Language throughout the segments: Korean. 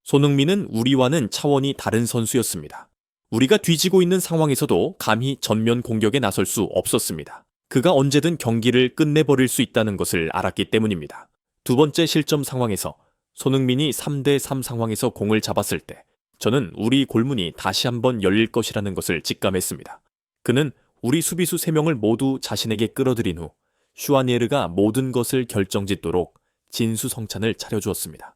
손흥민은 우리와는 차원이 다른 선수였습니다. 우리가 뒤지고 있는 상황에서도 감히 전면 공격에 나설 수 없었습니다. 그가 언제든 경기를 끝내버릴 수 있다는 것을 알았기 때문입니다. 두 번째 실점 상황에서 손흥민이 3대3 상황에서 공을 잡았을 때 저는 우리 골문이 다시 한번 열릴 것이라는 것을 직감했습니다. 그는 우리 수비수 3명을 모두 자신에게 끌어들인 후 슈아니에르가 모든 것을 결정짓도록 진수성찬을 차려주었습니다.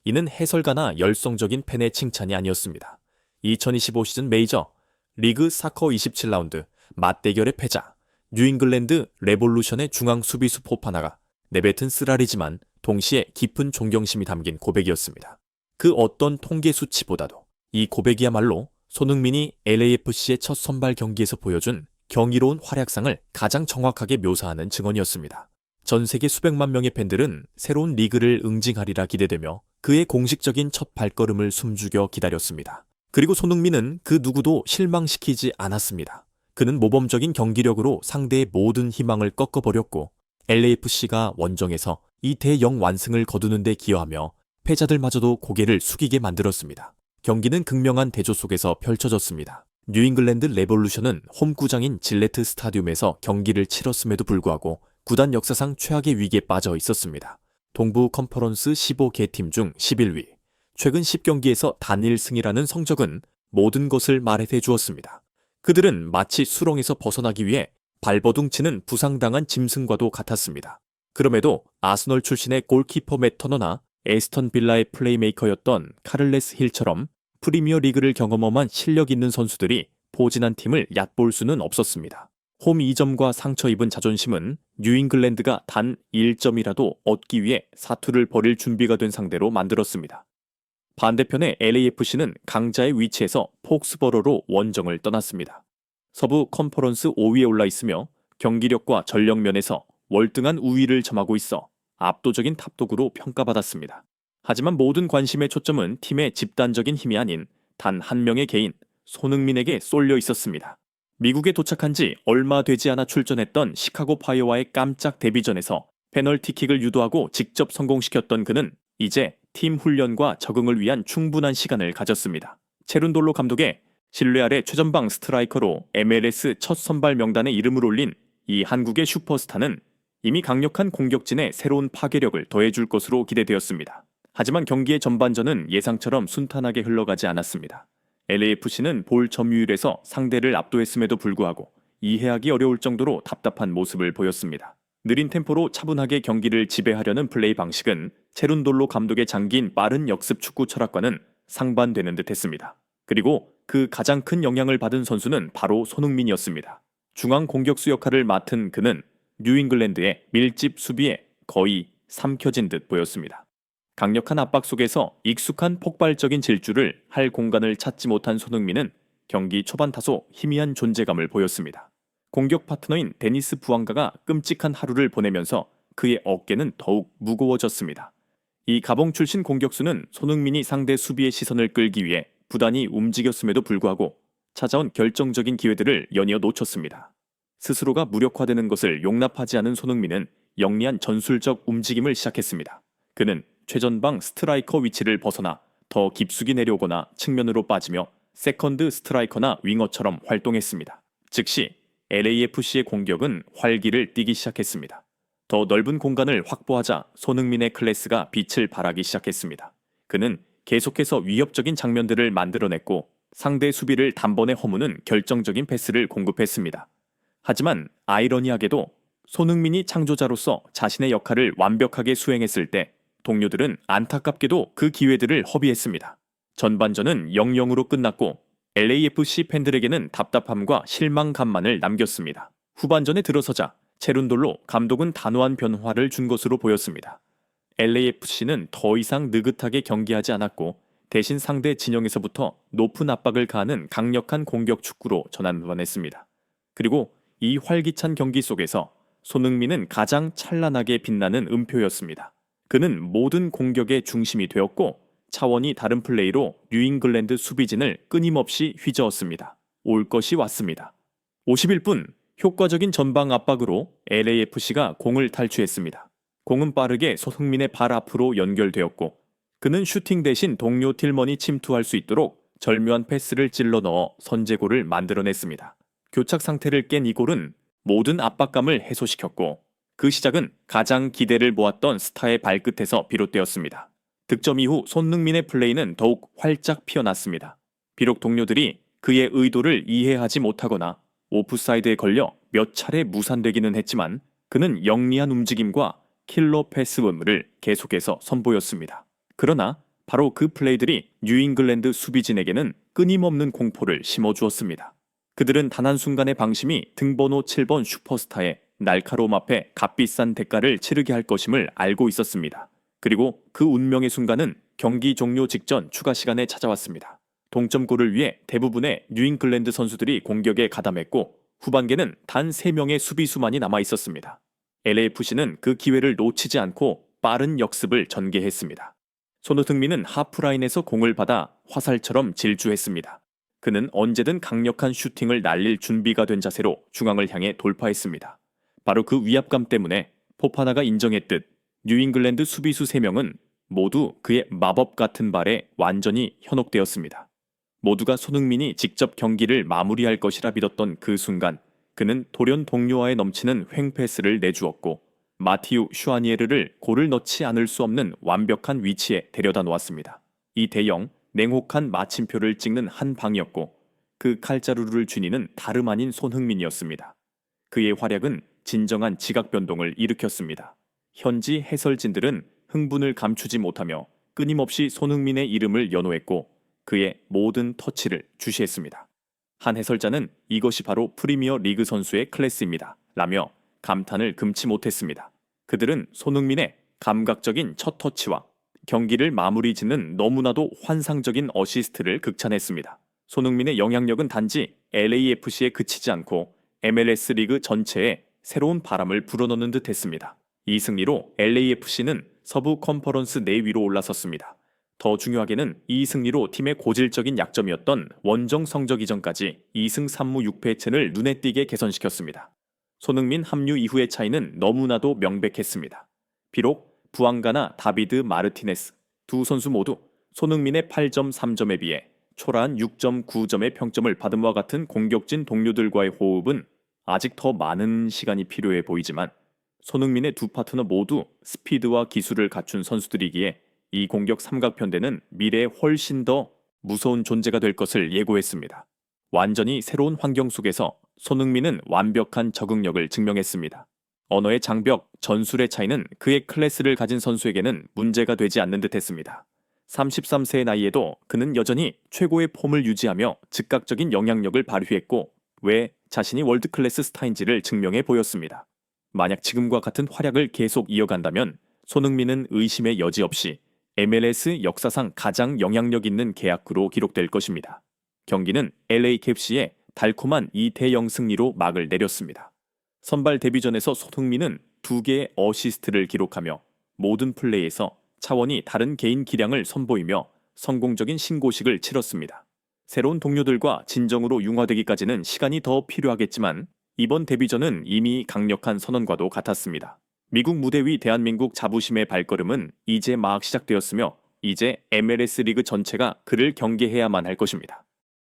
이는 해설가나 열성적인 팬의 칭찬이 아니었습니다. 2025 시즌 메이저 리그 사커 27라운드 맞대결의 패자 뉴잉글랜드 레볼루션의 중앙 수비수 포파나가 내뱉은 쓰라리지만 동시에 깊은 존경심이 담긴 고백이었습니다. 그 어떤 통계 수치보다도 이 고백이야말로 손흥민이 LAFC의 첫 선발 경기에서 보여준 경이로운 활약상을 가장 정확하게 묘사하는 증언이었습니다. 전 세계 수백만 명의 팬들은 새로운 리그를 응징하리라 기대되며 그의 공식적인 첫 발걸음을 숨죽여 기다렸습니다. 그리고 손흥민은 그 누구도 실망시키지 않았습니다. 그는 모범적인 경기력으로 상대의 모든 희망을 꺾어버렸고 LAFC가 원정에서 이 대영 완승을 거두는 데 기여하며 패자들마저도 고개를 숙이게 만들었습니다. 경기는 극명한 대조 속에서 펼쳐졌습니다. 뉴잉글랜드 레볼루션은 홈구장인 질레트 스타디움에서 경기를 치렀음에도 불구하고 구단 역사상 최악의 위기에 빠져 있었습니다. 동부 컨퍼런스 15개 팀 중 11위. 최근 10경기에서 단 1승이라는 성적은 모든 것을 말해 주었습니다. 그들은 마치 수렁에서 벗어나기 위해 발버둥치는 부상당한 짐승과도 같았습니다. 그럼에도 아스널 출신의 골키퍼 맷 터너나 에스턴 빌라의 플레이메이커였던 카를레스 힐처럼 프리미어 리그를 경험한 실력 있는 선수들이 포진한 팀을 얕볼 수는 없었습니다. 홈 2점과 상처 입은 자존심은 뉴잉글랜드가 단 1점이라도 얻기 위해 사투를 벌일 준비가 된 상대로 만들었습니다. 반대편의 LAFC는 강자의 위치에서 폭스버러로 원정을 떠났습니다. 서부 컨퍼런스 5위에 올라 있으며 경기력과 전력 면에서 월등한 우위를 점하고 있어 압도적인 탑독으로 평가받았습니다. 하지만 모든 관심의 초점은 팀의 집단적인 힘이 아닌 단 한 명의 개인, 손흥민에게 쏠려 있었습니다. 미국에 도착한 지 얼마 되지 않아 출전했던 시카고 파이어와의 깜짝 데뷔전에서 페널티킥을 유도하고 직접 성공시켰던 그는 이제 팀 훈련과 적응을 위한 충분한 시간을 가졌습니다. 체룬돌로 감독의 신뢰 아래 최전방 스트라이커로 MLS 첫 선발 명단에 이름을 올린 이 한국의 슈퍼스타는 이미 강력한 공격진에 새로운 파괴력을 더해줄 것으로 기대되었습니다. 하지만 경기의 전반전은 예상처럼 순탄하게 흘러가지 않았습니다. LAFC는 볼 점유율에서 상대를 압도했음에도 불구하고 이해하기 어려울 정도로 답답한 모습을 보였습니다. 느린 템포로 차분하게 경기를 지배하려는 플레이 방식은 체룬돌로 감독의 장기인 빠른 역습 축구 철학과는 상반되는 듯했습니다. 그리고 그 가장 큰 영향을 받은 선수는 바로 손흥민이었습니다. 중앙 공격수 역할을 맡은 그는 뉴잉글랜드의 밀집 수비에 거의 삼켜진 듯 보였습니다. 강력한 압박 속에서 익숙한 폭발적인 질주를 할 공간을 찾지 못한 손흥민은 경기 초반 다소 희미한 존재감을 보였습니다. 공격 파트너인 데니스 부앙가가 끔찍한 하루를 보내면서 그의 어깨는 더욱 무거워졌습니다. 이 가봉 출신 공격수는 손흥민이 상대 수비의 시선을 끌기 위해 부단히 움직였음에도 불구하고 찾아온 결정적인 기회들을 연이어 놓쳤습니다. 스스로가 무력화되는 것을 용납하지 않은 손흥민은 영리한 전술적 움직임을 시작했습니다. 그는 최전방 스트라이커 위치를 벗어나 더 깊숙이 내려오거나 측면으로 빠지며 세컨드 스트라이커나 윙어처럼 활동했습니다. 즉시 LAFC의 공격은 활기를 띠기 시작했습니다. 더 넓은 공간을 확보하자 손흥민의 클래스가 빛을 발하기 시작했습니다. 그는 계속해서 위협적인 장면들을 만들어냈고 상대 수비를 단번에 허무는 결정적인 패스를 공급했습니다. 하지만 아이러니하게도 손흥민이 창조자로서 자신의 역할을 완벽하게 수행했을 때 동료들은 안타깝게도 그 기회들을 허비했습니다. 전반전은 0-0으로 끝났고 LAFC 팬들에게는 답답함과 실망감만을 남겼습니다. 후반전에 들어서자 체룬돌로 감독은 단호한 변화를 준 것으로 보였습니다. LAFC는 더 이상 느긋하게 경기하지 않았고 대신 상대 진영에서부터 높은 압박을 가하는 강력한 공격 축구로 전환했습니다. 그리고 이 활기찬 경기 속에서 손흥민은 가장 찬란하게 빛나는 음표였습니다. 그는 모든 공격의 중심이 되었고 차원이 다른 플레이로 뉴잉글랜드 수비진을 끊임없이 휘저었습니다. 올 것이 왔습니다. 51분 효과적인 전방 압박으로 LAFC가 공을 탈취했습니다. 공은 빠르게 손흥민의 발 앞으로 연결되었고 그는 슈팅 대신 동료 틸먼이 침투할 수 있도록 절묘한 패스를 찔러 넣어 선제골을 만들어냈습니다. 교착 상태를 깬 이 골은 모든 압박감을 해소시켰고 그 시작은 가장 기대를 모았던 스타의 발끝에서 비롯되었습니다. 득점 이후 손흥민의 플레이는 더욱 활짝 피어났습니다. 비록 동료들이 그의 의도를 이해하지 못하거나 오프사이드에 걸려 몇 차례 무산되기는 했지만 그는 영리한 움직임과 킬러 패스를 계속해서 선보였습니다. 그러나 바로 그 플레이들이 뉴잉글랜드 수비진에게는 끊임없는 공포를 심어주었습니다. 그들은 단 한순간의 방심이 등번호 7번 슈퍼스타의 날카로움 앞에 값비싼 대가를 치르게 할 것임을 알고 있었습니다. 그리고 그 운명의 순간은 경기 종료 직전 추가 시간에 찾아왔습니다. 동점골을 위해 대부분의 뉴잉글랜드 선수들이 공격에 가담했고 후반계는 단 3명의 수비수만이 남아 있었습니다. LAFC는 그 기회를 놓치지 않고 빠른 역습을 전개했습니다. 손흥민은 하프라인에서 공을 받아 화살처럼 질주했습니다. 그는 언제든 강력한 슈팅을 날릴 준비가 된 자세로 중앙을 향해 돌파했습니다. 바로 그 위압감 때문에 포파나가 인정했듯 뉴잉글랜드 수비수 3명은 모두 그의 마법 같은 발에 완전히 현혹되었습니다. 모두가 손흥민이 직접 경기를 마무리할 것이라 믿었던 그 순간 그는 돌연 동료와의 넘치는 횡패스를 내주었고 마티우 슈아니에르를 골을 넣지 않을 수 없는 완벽한 위치에 데려다 놓았습니다. 이 대형 냉혹한 마침표를 찍는 한 방이었고 그 칼자루를 쥐니는 다름 아닌 손흥민이었습니다. 그의 활약은 진정한 지각 변동을 일으켰습니다. 현지 해설진들은 흥분을 감추지 못하며 끊임없이 손흥민의 이름을 연호했고 그의 모든 터치를 주시했습니다. 한 해설자는 이것이 바로 프리미어 리그 선수의 클래스입니다. 라며 감탄을 금치 못했습니다. 그들은 손흥민의 감각적인 첫 터치와 경기를 마무리 짓는 너무나도 환상적인 어시스트를 극찬했습니다. 손흥민의 영향력은 단지 LAFC에 그치지 않고 MLS 리그 전체에 새로운 바람을 불어넣는 듯 했습니다. 이 승리로 LAFC는 서부 컨퍼런스 4위로 올라섰습니다. 더 중요하게는 이 승리로 팀의 고질적인 약점이었던 원정 성적 이전까지 2승 3무 6패의 첸을 눈에 띄게 개선시켰습니다. 손흥민 합류 이후의 차이는 너무나도 명백했습니다. 비록 부앙가나 다비드 마르티네스 두 선수 모두 손흥민의 8.3점에 비해 초라한 6.9점의 평점을 받음과 같은 공격진 동료들과의 호흡은 아직 더 많은 시간이 필요해 보이지만 손흥민의 두 파트너 모두 스피드와 기술을 갖춘 선수들이기에 이 공격 삼각편대는 미래에 훨씬 더 무서운 존재가 될 것을 예고했습니다. 완전히 새로운 환경 속에서 손흥민은 완벽한 적응력을 증명했습니다. 언어의 장벽, 전술의 차이는 그의 클래스를 가진 선수에게는 문제가 되지 않는 듯했습니다. 33세의 나이에도 그는 여전히 최고의 폼을 유지하며 즉각적인 영향력을 발휘했고 왜 자신이 월드클래스 스타인지를 증명해 보였습니다. 만약 지금과 같은 활약을 계속 이어간다면 손흥민은 의심의 여지 없이 MLS 역사상 가장 영향력 있는 계약으로 기록될 것입니다. 경기는 LAFC의 달콤한 2대0 승리로 막을 내렸습니다. 선발 데뷔전에서 손흥민은 2개의 어시스트를 기록하며 모든 플레이에서 차원이 다른 개인 기량을 선보이며 성공적인 신고식을 치렀습니다. 새로운 동료들과 진정으로 융화되기까지는 시간이 더 필요하겠지만 이번 데뷔전은 이미 강력한 선언과도 같았습니다. 미국 무대 위 대한민국 자부심의 발걸음은 이제 막 시작되었으며 이제 MLS 리그 전체가 그를 경계해야만 할 것입니다.